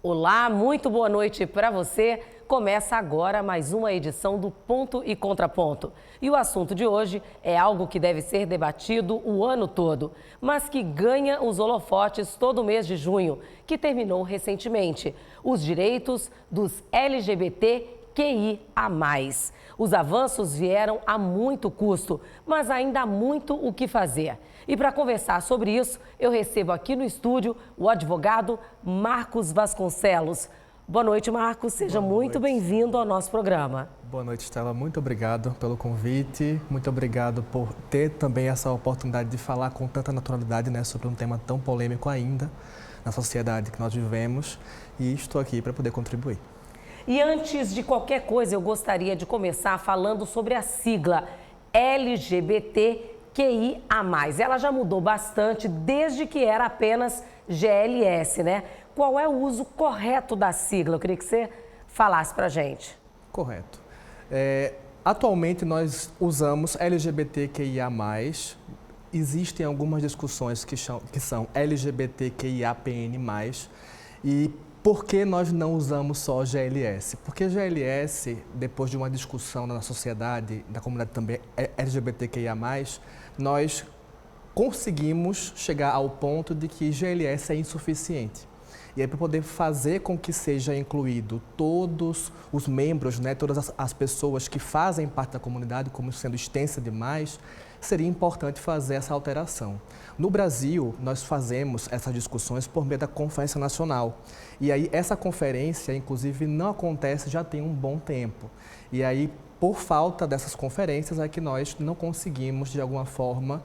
Olá, muito boa noite para você. Começa agora mais uma edição do Ponto e Contraponto. E o assunto de hoje é algo que deve ser debatido o ano todo, mas que ganha os holofotes todo mês de junho, que terminou recentemente: os direitos dos LGBTQIA+. Os avanços vieram a muito custo, mas ainda há muito o que fazer. E para conversar sobre isso, eu recebo aqui no estúdio o advogado Marcos Vasconcelos. Boa noite, Marcos. Seja muito bem-vindo ao nosso programa. Boa noite, Estela. Muito obrigado pelo convite. Muito obrigado por ter também essa oportunidade de falar com tanta naturalidade, né, sobre um tema tão polêmico ainda na sociedade que nós vivemos. E estou aqui para poder contribuir. E antes de qualquer coisa, eu gostaria de começar falando sobre a sigla LGBTQIA+. Ela já mudou bastante desde que era apenas GLS, né? Qual é o uso correto da sigla? Eu queria que você falasse pra gente. Correto. Atualmente nós usamos LGBTQIA+. Existem algumas discussões que são LGBTQIAPN+. E por que nós não usamos só GLS? Porque GLS, depois de uma discussão na sociedade, na comunidade também LGBTQIA+, nós conseguimos chegar ao ponto de que GLS é insuficiente. E aí, para poder fazer com que seja incluído todos os membros, né, todas as pessoas que fazem parte da comunidade, como sendo extensa demais, seria importante fazer essa alteração. No Brasil, nós fazemos essas discussões por meio da Conferência Nacional. E aí, essa conferência, inclusive, não acontece já tem um bom tempo. E aí, por falta dessas conferências, é que nós não conseguimos, de alguma forma,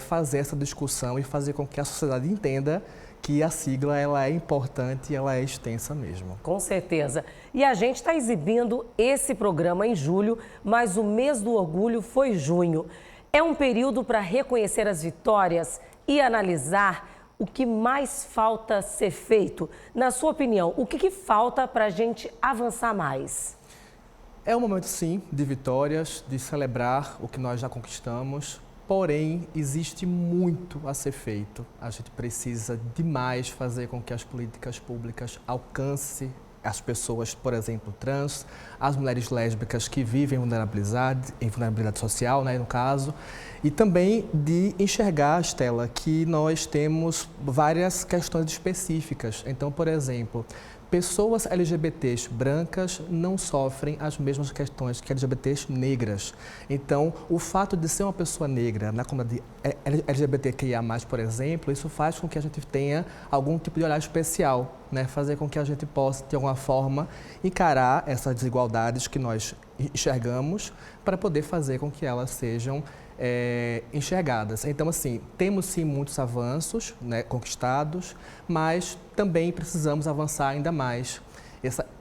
fazer essa discussão e fazer com que a sociedade entenda que a sigla ela é importante e ela é extensa mesmo. Com certeza. E a gente está exibindo esse programa em julho, mas o mês do orgulho foi junho. É um período para reconhecer as vitórias e analisar o que mais falta ser feito. Na sua opinião, o que falta para a gente avançar mais? É um momento, sim, de vitórias, de celebrar o que nós já conquistamos. Porém, existe muito a ser feito. A gente precisa demais fazer com que as políticas públicas alcancem as pessoas, por exemplo, trans, as mulheres lésbicas que vivem em vulnerabilidade social, né, no caso, e também de enxergar, Estela, que nós temos várias questões específicas. Então, por exemplo, pessoas LGBTs brancas não sofrem as mesmas questões que LGBTs negras. Então, o fato de ser uma pessoa negra na comunidade LGBTQIA+, por exemplo, isso faz com que a gente tenha algum tipo de olhar especial, né? Fazer com que a gente possa, de alguma forma, encarar essas desigualdades que nós enxergamos para poder fazer com que elas sejam enxergadas. Então, assim, temos sim muitos avanços, né, conquistados, mas também precisamos avançar ainda mais.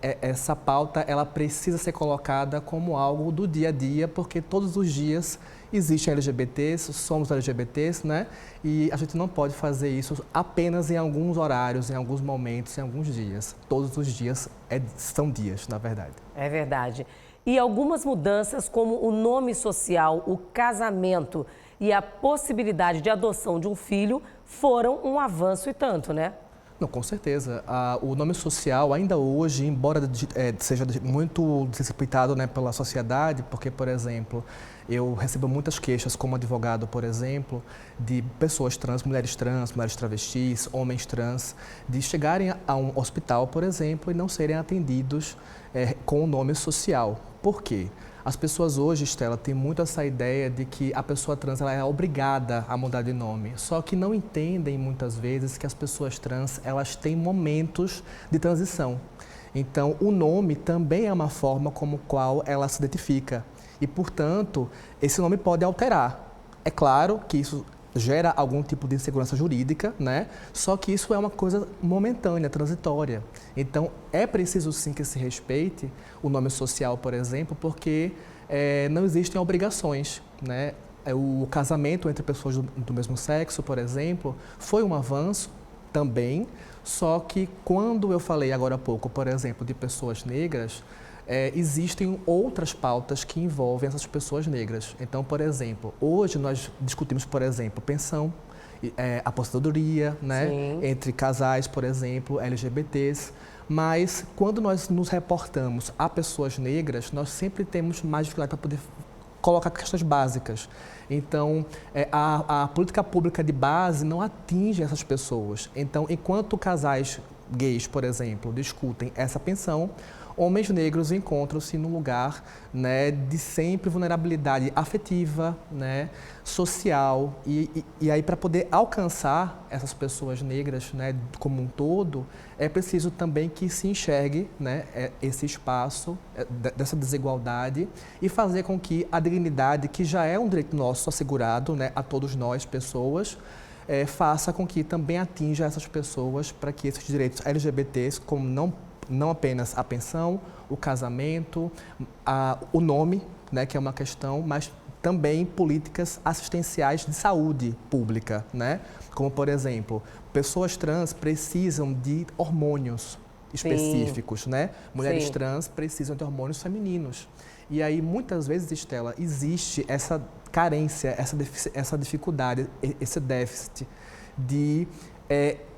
Essa pauta ela precisa ser colocada como algo do dia a dia, porque todos os dias existem LGBTs, somos LGBTs, né? E a gente não pode fazer isso apenas em alguns horários, em alguns momentos, em alguns dias. Todos os dias são dias, na verdade. É verdade. E algumas mudanças, como o nome social, o casamento e a possibilidade de adoção de um filho, foram um avanço e tanto, né? Não, com certeza. O nome social, ainda hoje, embora seja muito desrespeitado, né, pela sociedade, porque, por exemplo, eu recebo muitas queixas como advogado, por exemplo, de pessoas trans, mulheres travestis, homens trans, de chegarem a um hospital, por exemplo, e não serem atendidos com o nome social. Por quê? As pessoas hoje, Estela, têm muito essa ideia de que a pessoa trans ela é obrigada a mudar de nome, só que não entendem muitas vezes que as pessoas trans elas têm momentos de transição. Então, o nome também é uma forma como qual ela se identifica e, portanto, esse nome pode alterar. É claro que isso gera algum tipo de insegurança jurídica, né? Só que isso é uma coisa momentânea, transitória. Então, é preciso sim que se respeite o nome social, por exemplo, porque não existem obrigações, né? O casamento entre pessoas do mesmo sexo, por exemplo, foi um avanço também, só que quando eu falei agora há pouco, por exemplo, de pessoas negras, existem outras pautas que envolvem essas pessoas negras. Então, por exemplo, hoje nós discutimos, por exemplo, pensão, aposentadoria, né, entre casais, por exemplo, LGBTs. mas quando nós nos reportamos a pessoas negras, nós sempre temos mais dificuldade para poder colocar questões básicas. Então, a política pública de base não atinge essas pessoas. Então, enquanto casais gays, por exemplo, discutem essa pensão, homens negros encontram-se num lugar, né, de sempre vulnerabilidade afetiva, né, social. E aí, para poder alcançar essas pessoas negras, né, como um todo, é preciso também que se enxergue, né, esse espaço dessa desigualdade e fazer com que a dignidade, que já é um direito nosso assegurado, né, a todos nós, pessoas, faça com que também atinja essas pessoas para que esses direitos LGBTs, como não apenas a pensão, o casamento, o nome, né, que é uma questão, mas também políticas assistenciais de saúde pública, né? Como, por exemplo, pessoas trans precisam de hormônios específicos, né? Mulheres trans precisam de hormônios femininos. E aí, muitas vezes, Estela, existe essa carência, essa dificuldade, esse déficit de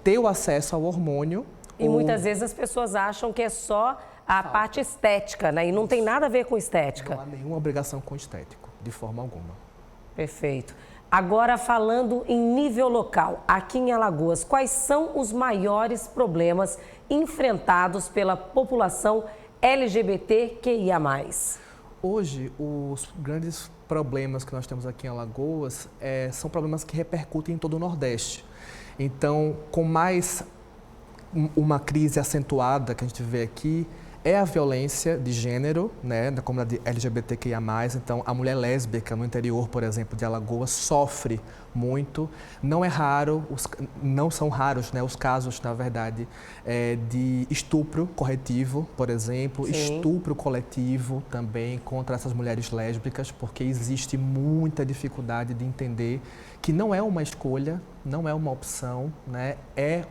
ter o acesso ao hormônio. E muitas vezes as pessoas acham que é só a parte estética, né? E não tem nada a ver com estética. Não há nenhuma obrigação com estético, de forma alguma. Perfeito. Agora, falando em nível local, aqui em Alagoas, quais são os maiores problemas enfrentados pela população LGBTQIA+. Hoje, os grandes problemas que nós temos aqui em Alagoas são problemas que repercutem em todo o Nordeste. Então, com mais uma crise acentuada que a gente vê aqui é a violência de gênero, né, da comunidade LGBTQIA+. Então, a mulher lésbica no interior, por exemplo, de Alagoas, sofre muito. Não são raros, né, os casos, na verdade, de estupro corretivo, por exemplo, estupro coletivo também contra essas mulheres lésbicas, porque existe muita dificuldade de entender que não é uma escolha, não é uma opção, né, é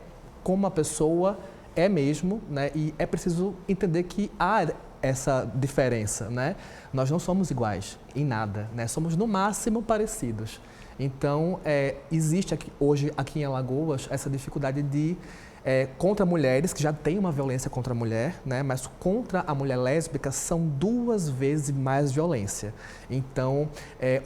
como a pessoa é mesmo, né? E é preciso entender que há essa diferença, né? Nós não somos iguais em nada, né? Somos no máximo parecidos. Então, existe hoje aqui em Alagoas essa dificuldade de contra mulheres, que já tem uma violência contra a mulher, né? Mas contra a mulher lésbica são 2 vezes mais violência. Então,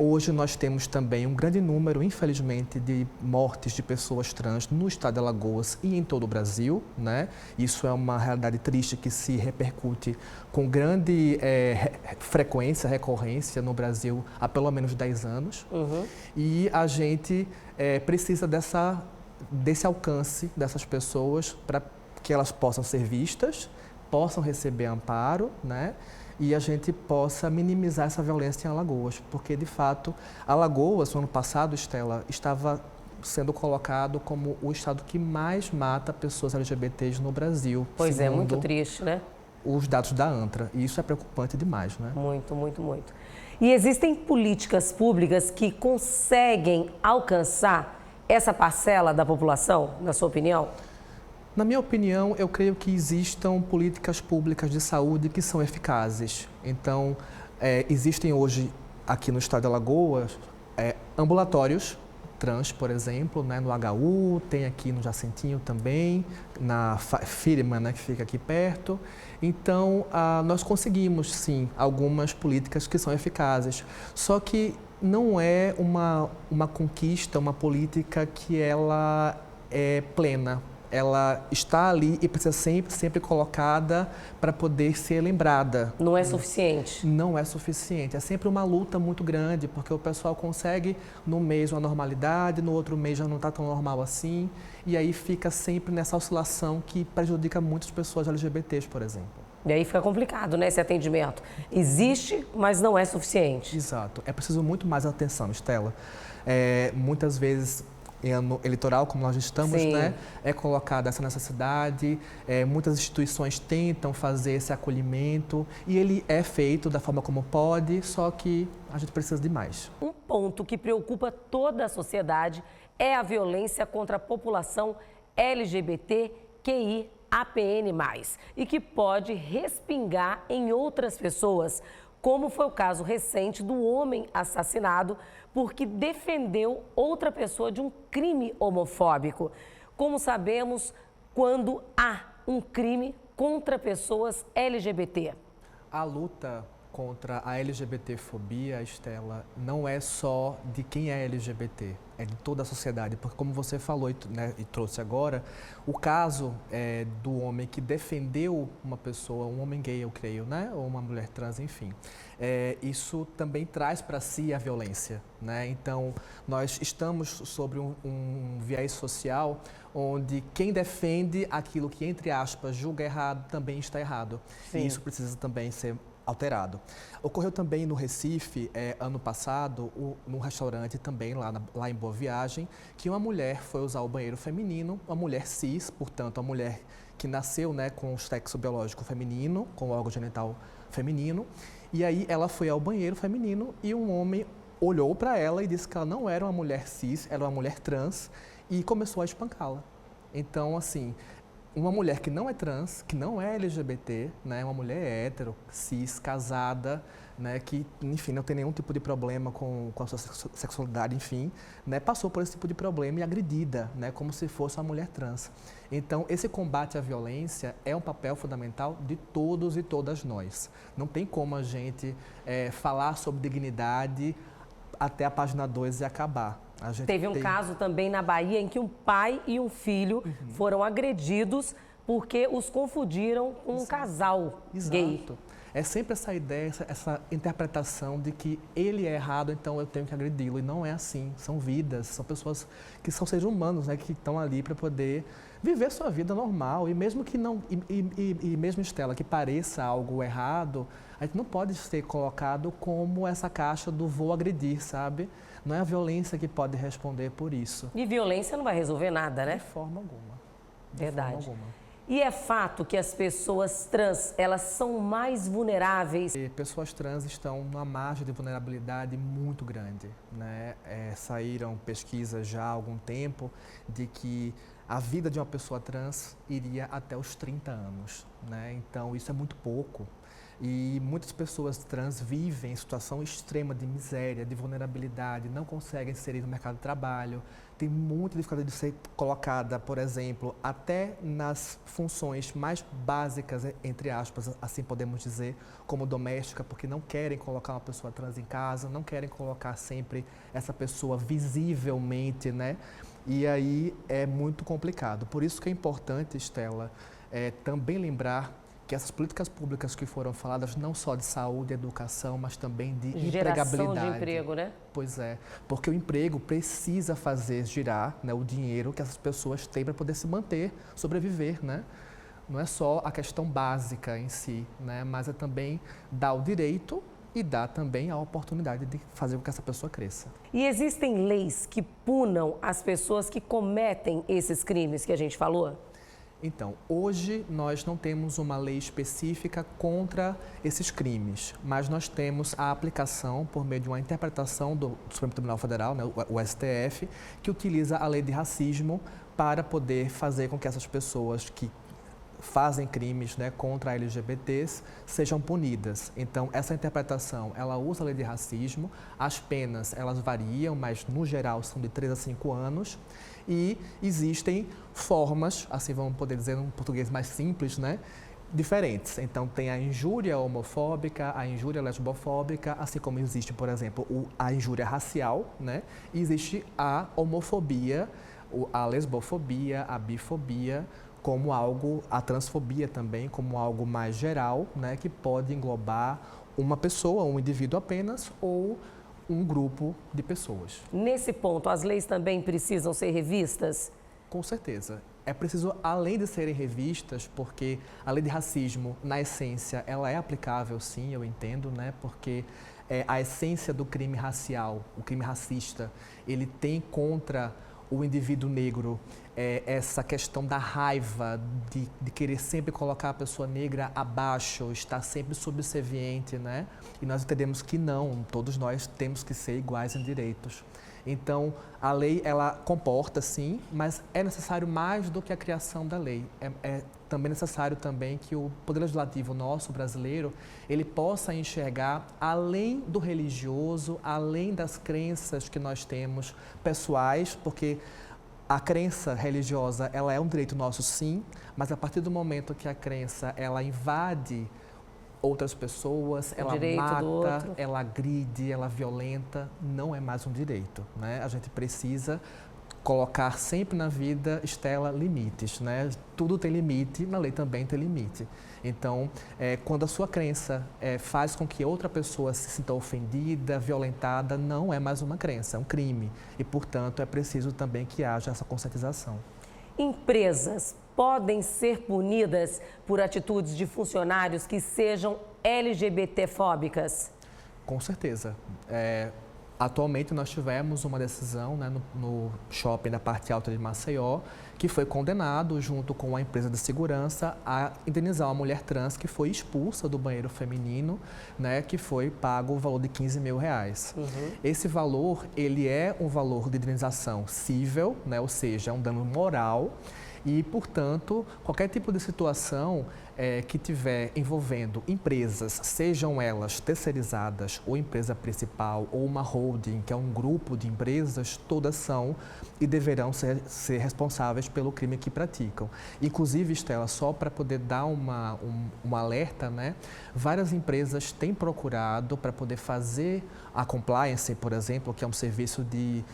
hoje nós temos também um grande número, infelizmente, de mortes de pessoas trans no estado de Alagoas e em todo o Brasil, né? Isso é uma realidade triste que se repercute com grande frequência, recorrência no Brasil há pelo menos 10 anos. Uhum. E a gente precisa desse alcance dessas pessoas para que elas possam ser vistas, possam receber amparo, né? E a gente possa minimizar essa violência em Alagoas, porque, de fato, Alagoas, no ano passado, Estela, estava sendo colocado como o estado que mais mata pessoas LGBTs no Brasil. Pois é, muito triste, né? Os dados da ANTRA, e isso é preocupante demais, né? Muito, muito, muito. E existem políticas públicas que conseguem alcançar essa parcela da população, na sua opinião? Na minha opinião, eu creio que existam políticas públicas de saúde que são eficazes. Então, existem hoje, aqui no estado de Alagoas, ambulatórios trans, por exemplo, né, no HU, tem aqui no Jacintinho também, na Firma, né, que fica aqui perto. Então, nós conseguimos, sim, algumas políticas que são eficazes. Só que não é uma conquista, uma política que ela é plena. Ela está ali e precisa sempre colocada para poder ser lembrada. Não é suficiente? Não é suficiente. É sempre uma luta muito grande, porque o pessoal consegue no mês uma normalidade, no outro mês já não está tão normal assim, e aí fica sempre nessa oscilação que prejudica muitas pessoas LGBTs, por exemplo. E aí fica complicado, né, esse atendimento. Existe, mas não é suficiente. Exato. É preciso muito mais atenção, Estela. Muitas vezes, em ano eleitoral, como nós estamos, né, é colocada essa necessidade, muitas instituições tentam fazer esse acolhimento e ele é feito da forma como pode, só que a gente precisa de mais. Um ponto que preocupa toda a sociedade é a violência contra a população LGBTQI APN+, e que pode respingar em outras pessoas, como foi o caso recente do homem assassinado porque defendeu outra pessoa de um crime homofóbico. Como sabemos, quando há um crime, contra pessoas LGBT? A luta contra a LGBTfobia, Estela, não é só de quem é LGBT, é de toda a sociedade, porque como você falou e trouxe agora, o caso do homem que defendeu uma pessoa, um homem gay, eu creio, né, ou uma mulher trans, enfim, isso também traz para si a violência, né? Então, nós estamos sobre um viés social onde quem defende aquilo que, entre aspas, julga errado, também está errado. Sim. E isso precisa também ser alterado. Ocorreu também no Recife, ano passado, num restaurante também lá em Boa Viagem, que uma mulher foi usar o banheiro feminino, uma mulher cis, portanto, uma mulher que nasceu, né, com o sexo biológico feminino, com o órgão genital feminino, e aí ela foi ao banheiro feminino e um homem olhou para ela e disse que ela não era uma mulher cis, era uma mulher trans, e começou a espancá-la. Então, assim, uma mulher que não é trans, que não é LGBT, né, uma mulher hétero, cis, casada, né, que, enfim, não tem nenhum tipo de problema com a sua sexualidade, enfim, né, passou por esse tipo de problema e agredida, né, como se fosse uma mulher trans. Então, esse combate à violência é um papel fundamental de todos e todas nós. Não tem como a gente falar sobre dignidade até a página 2 e acabar. Teve um caso também na Bahia em que um pai e um filho foram agredidos porque os confundiram com um casal gay. Exato. É sempre essa ideia, essa interpretação de que ele é errado, então eu tenho que agredi-lo. E não é assim. São vidas, são pessoas que são seres humanos, né, que estão ali para poder viver sua vida normal. E mesmo que não, e mesmo, Estela, que pareça algo errado, a gente não pode ser colocado como essa caixa do vou agredir, sabe? Não é a violência que pode responder por isso. E violência não vai resolver nada, né? De forma alguma. Verdade. De forma alguma. E é fato que as pessoas trans, elas são mais vulneráveis? E pessoas trans estão numa margem de vulnerabilidade muito grande, né? Saíram pesquisas já há algum tempo de que a vida de uma pessoa trans iria até os 30 anos, né? Então, isso é muito pouco. E muitas pessoas trans vivem em situação extrema de miséria, de vulnerabilidade, não conseguem inserir no mercado de trabalho, tem muita dificuldade de ser colocada, por exemplo, até nas funções mais básicas, entre aspas, assim podemos dizer, como doméstica, porque não querem colocar uma pessoa trans em casa, não querem colocar sempre essa pessoa visivelmente, né? E aí é muito complicado. Por isso que é importante, Estela, também lembrar que essas políticas públicas que foram faladas, não só de saúde e educação, mas também de empregabilidade. Geração de emprego, né? Pois é, porque o emprego precisa fazer girar, né, o dinheiro que essas pessoas têm para poder se manter, sobreviver, né? Não é só a questão básica em si, né, mas é também dar o direito e dar também a oportunidade de fazer com que essa pessoa cresça. E existem leis que punam as pessoas que cometem esses crimes que a gente falou? Então, hoje nós não temos uma lei específica contra esses crimes, mas nós temos a aplicação por meio de uma interpretação do Supremo Tribunal Federal, né, o STF, que utiliza a lei de racismo para poder fazer com que essas pessoas que fazem crimes, né, contra LGBTs sejam punidas. Então, essa interpretação, ela usa a lei de racismo, as penas, elas variam, mas no geral são de 3 a 5 anos e existem formas, assim vamos poder dizer num português mais simples, né, diferentes. Então, tem a injúria homofóbica, a injúria lesbofóbica, assim como existe, por exemplo, a injúria racial, né, e existe a homofobia, a lesbofobia, a bifobia, como algo, a transfobia também, como algo mais geral, né, que pode englobar uma pessoa, um indivíduo apenas, ou um grupo de pessoas. Nesse ponto, as leis também precisam ser revistas? Com certeza. É preciso, além de serem revistas, porque a lei de racismo, na essência, ela é aplicável, sim, eu entendo, né, porque a essência do crime racial, o crime racista, ele tem contra o indivíduo negro essa questão da raiva, de querer sempre colocar a pessoa negra abaixo, estar sempre subserviente, né? E nós entendemos que não, todos nós temos que ser iguais em direitos. Então, a lei, ela comporta, sim, mas é necessário mais do que a criação da lei. É também necessário também que o Poder Legislativo nosso, brasileiro, ele possa enxergar além do religioso, além das crenças que nós temos pessoais, porque A crença religiosa, ela é um direito nosso, sim, mas a partir do momento que a crença, ela invade outras pessoas, ela mata, ela agride, ela violenta, não é mais um direito, né? A gente precisa colocar sempre na vida, Estela, limites, né? Tudo tem limite, na lei também tem limite. Então, quando a sua crença faz com que outra pessoa se sinta ofendida, violentada, não é mais uma crença, é um crime. E, portanto, é preciso também que haja essa conscientização. Empresas podem ser punidas por atitudes de funcionários que sejam LGBTfóbicas? Com certeza. Atualmente, nós tivemos uma decisão, né, no shopping da parte alta de Maceió, que foi condenado, junto com a empresa de segurança, a indenizar uma mulher trans que foi expulsa do banheiro feminino, né, que foi pago o valor de R$15 mil. Esse valor, ele é um valor de indenização cível, né, ou seja, é um dano moral. E, portanto, qualquer tipo de situação que tiver envolvendo empresas, sejam elas terceirizadas ou empresa principal ou uma holding, que é um grupo de empresas, todas são e deverão ser responsáveis pelo crime que praticam. Inclusive, Estela, só para poder dar um alerta, né? Várias empresas têm procurado para poder fazer a compliance, por exemplo, que é um serviço de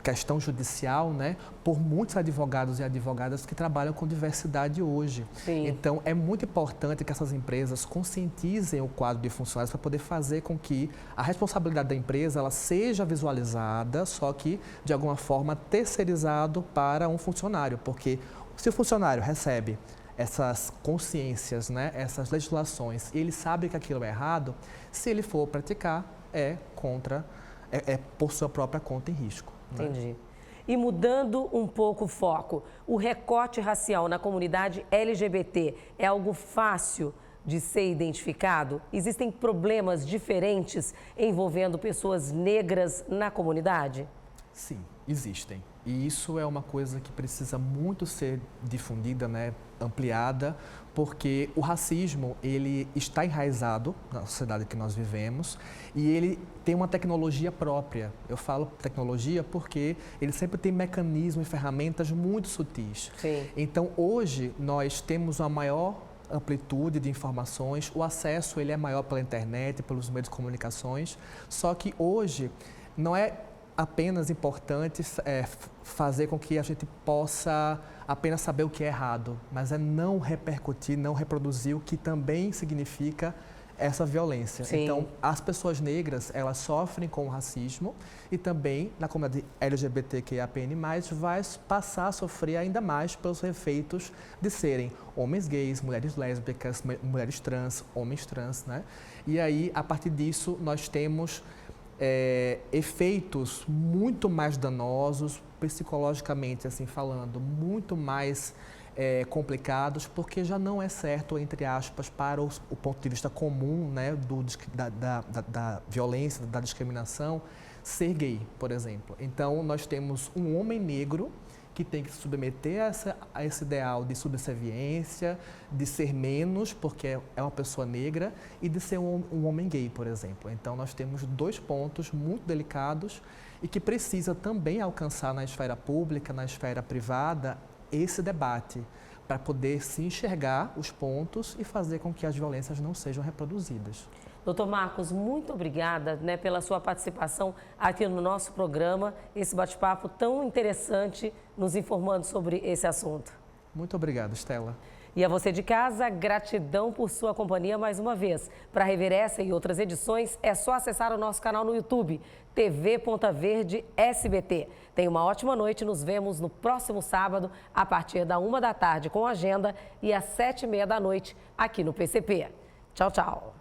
questão judicial, né? Por muitos advogados e advogadas que trabalham com diversidade hoje. Sim. Então, é muito importante que essas empresas conscientizem o quadro de funcionários para poder fazer com que a responsabilidade da empresa ela seja visualizada, só que de alguma forma terceirizado para um funcionário, porque se o funcionário recebe essas consciências, né, essas legislações, e ele sabe que aquilo é errado, se ele for praticar, é por sua própria conta em risco. Entendi. E mudando um pouco o foco, o recorte racial na comunidade LGBT é algo fácil de ser identificado? Existem problemas diferentes envolvendo pessoas negras na comunidade? Sim, existem. E isso é uma coisa que precisa muito ser difundida, né, ampliada, porque o racismo, ele está enraizado na sociedade que nós vivemos e ele tem uma tecnologia própria. Eu falo tecnologia porque ele sempre tem mecanismos e ferramentas muito sutis. Sim. Então, hoje, nós temos uma maior amplitude de informações, o acesso ele é maior pela internet, pelos meios de comunicações, só que hoje não é apenas importante fazer com que a gente possa apenas saber o que é errado, mas é não repercutir, não reproduzir o que também significa essa violência. Sim. Então, as pessoas negras, elas sofrem com o racismo e também na comunidade LGBTQIAPN+, vai passar a sofrer ainda mais pelos efeitos de serem homens gays, mulheres lésbicas, mulheres trans, homens trans, né? E aí, a partir disso, nós temos efeitos muito mais danosos, psicologicamente, assim falando, muito mais complicados, porque já não é certo, entre aspas, para o ponto de vista comum, né, da violência, da discriminação, ser gay, por exemplo. Então, nós temos um homem negro que tem que se submeter a esse ideal de subserviência, de ser menos, porque é uma pessoa negra, e de ser um homem gay, por exemplo. Então, nós temos dois pontos muito delicados e que precisa também alcançar na esfera pública, na esfera privada, esse debate, para poder se enxergar os pontos e fazer com que as violências não sejam reproduzidas. Doutor Marcos, muito obrigada, né, pela sua participação aqui no nosso programa, esse bate-papo tão interessante, nos informando sobre esse assunto. Muito obrigado, Estela. E a você de casa, gratidão por sua companhia mais uma vez. Para rever essa e outras edições, é só acessar o nosso canal no YouTube, TV Ponta Verde SBT. Tenha uma ótima noite, nos vemos no próximo sábado, a partir da 1 da tarde com agenda e às 7h30 da noite aqui no PCP. Tchau, tchau.